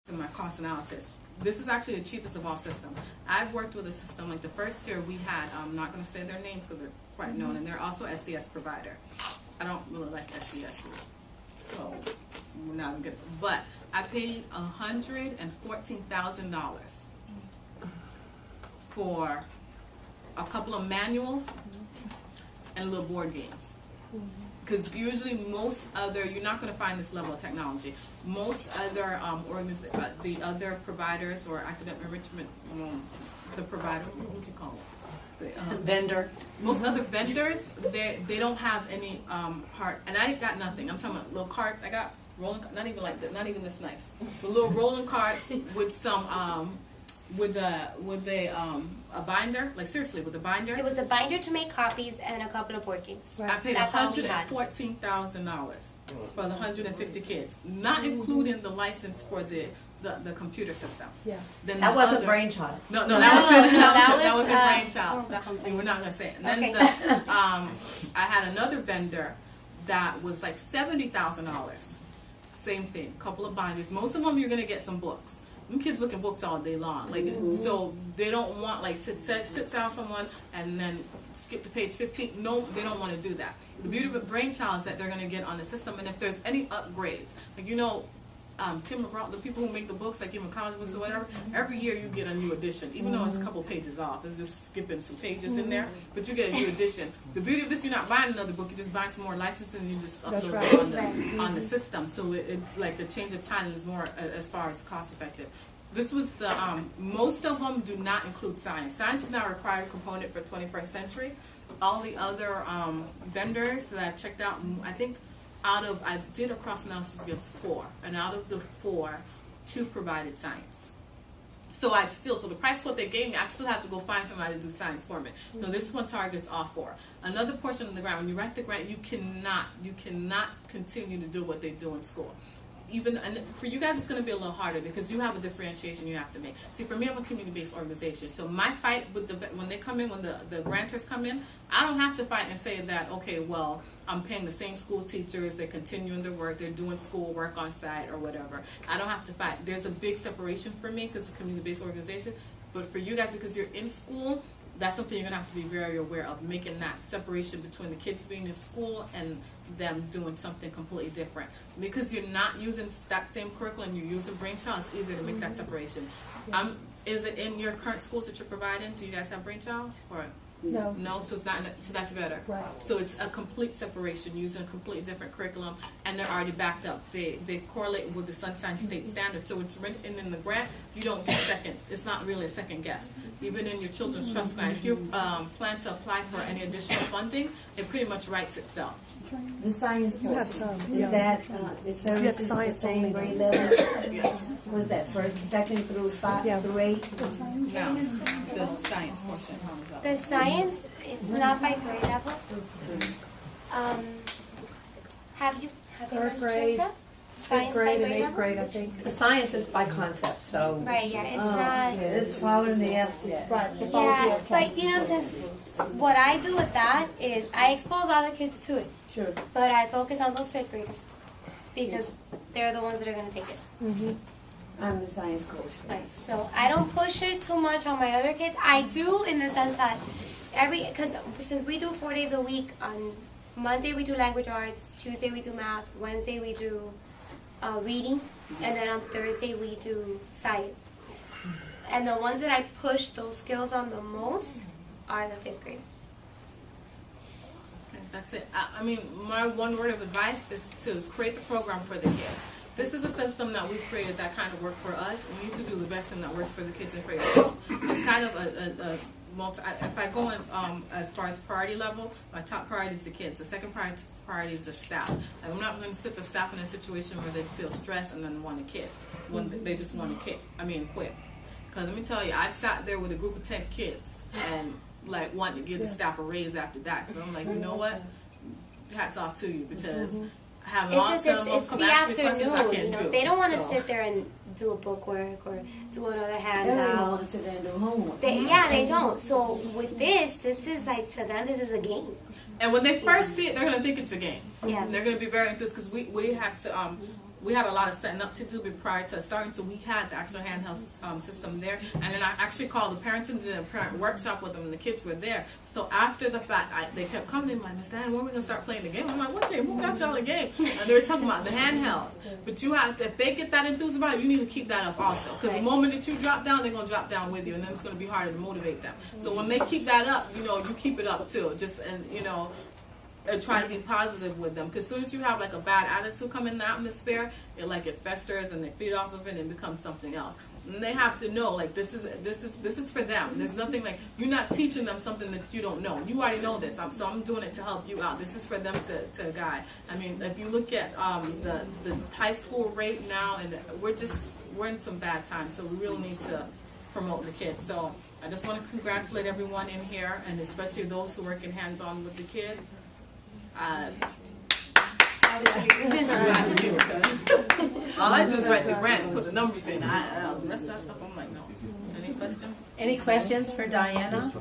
in my cost analysis. This is actually the cheapest of all systems. I've worked with a system, like the first year we had, I'm not going to say their names because they're quite known, and they're also SCS provider. I don't really like SCS, so we're not even good. But I paid $114,000 for a couple of manuals and little board games. Because usually most other, you're not going to find this level of technology. Most other the other providers or academic enrichment, the provider, what would you call it? The, vendor. Most other vendors, they don't have any hard, and I got nothing. I'm talking about little carts. I got rolling, not even like that, not even this nice. But little rolling carts with some with a binder, like seriously, with a binder. It was a binder to make copies and a couple of board games. Right. I paid $114,000 for the 150 kids, not including the license for the computer system. Yeah. Then that wasn't Brainchild. No, that was Brainchild. We're not gonna say it. And then I had another vendor that was like $70,000. Same thing, couple of binders. Most of them you're gonna get some books. Them kids look at books all day long, like so they don't want like to sit down someone and then skip to page 15. No, they don't want to do that. The beauty of Brainchild is that they're going to get on the system, and if there's any upgrades, like Tim McGraw, the people who make the books, like even college books or whatever, every year you get a new edition, even though it's a couple pages off. It's just skipping some pages in there, but you get a new edition. The beauty of this, you're not buying another book, you just buy some more licenses and you just upload it on the system. So it like the change of time is more as far as cost effective. This was the, most of them do not include science. Science is not a required component for 21st century. All the other vendors that I checked out, I think I did a cross analysis against 4, and out of the 4, 2 provided science. So so the price quote they gave me, I still have to go find somebody to do science for me. So this one targets all 4. Another portion of the grant, when you write the grant, you cannot continue to do what they do in school. And for you guys, it's going to be a little harder because you have a differentiation you have to make. See, for me, I'm a community-based organization, so my fight with when they come in, when the grantors come in, I don't have to fight and say that, okay, well, I'm paying the same school teachers, they're continuing their work, they're doing school work on site or whatever. I don't have to fight. There's a big separation for me because it's a community-based organization, but for you guys, because you're in school, that's something you're going to have to be very aware of, making that separation between the kids being in school and them doing something completely different. Because you're not using that same curriculum, you're using Brainchild, it's easier to make that separation. Is it in your current schools that you're providing? Do you guys have Brainchild? Or no. No, so it's not. So that's better. Right. So it's a complete separation using a completely different curriculum, and they're already backed up. They correlate with the Sunshine State Standard. So it's written in the grant. You don't get second. It's not really a second guess. Even in your Children's Trust grant, if you plan to apply for any additional funding, it pretty much writes itself. The science portion, is that the services the same grade level? Yes. Was that first, second through 5 through 8? No, the science portion. The science, it's not by grade level. Have you Third grade, science grade, by and grade 8th level? grade, I think. The science is by concept, so. Right, yeah, it's not. It's following the FCS. Right. Yeah, but since what I do with that is I expose other kids to it. Sure. But I focus on those 5th graders because they're the ones that are going to take it. I'm the science coach. Right, so I don't push it too much on my other kids. I do in the sense that because since we do 4 days a week, on Monday we do language arts, Tuesday we do math, Wednesday we do reading, and then on Thursday we do science. And the ones that I push those skills on the most are the 5th graders. That's it. I mean, my one word of advice is to create the program for the kids. This is a system that we've created that kind of work for us. We need to do the best thing that works for the kids and for yourself. It's kind of a multi. If I go in as far as priority level, my top priority is the kids. The second priority is the staff. And I'm not going to sit the staff in a situation where they feel stressed and then want to quit. When they just want to quit. Because let me tell you, I've sat there with a group of 10 kids and like wanting to give the staff a raise after that. So I'm like, you know what? Hats off to you because having It's just it's the afternoon. They don't want to So. sit there and do a book work or do another They don't even want handout. to sit there and do homework. They don't. So with this is like to them, this is a game. And when they first see it, they're going to think it's a game. Yeah. They're going to be very enthused because we had to we had a lot of setting up to do prior to starting, so we had the actual handheld system there, and then I actually called the parents and did a parent workshop with them, and the kids were there. So after the fact, they kept coming in, like, Miss Diana, when are we going to start playing the game? I'm like, what game? Who got y'all a game? And they were talking about the handhelds. But you have to, if they get that enthused about it, you need to keep that up also, because the moment that you drop down, they're going to drop down with you, and then it's going to be harder to motivate them. So when they keep that up, you know, you keep it up too, just, and you know, try to be positive with them, because as soon as you have like a bad attitude come in the atmosphere, it festers and they feed off of it and becomes something else. And they have to know, like, this is for them. There's nothing, like, you're not teaching them something that you don't know. You already know this. So I'm doing it to help you out. This is for them to guide. I mean, if you look at the high school rate now, and we're in some bad times, so we really need to promote the kids. So I just want to congratulate everyone in here, and especially those who working hands-on with the kids. All I do is write the grant and put the numbers in. The rest of that stuff, I'm like, no. Any question? Any questions for Diana?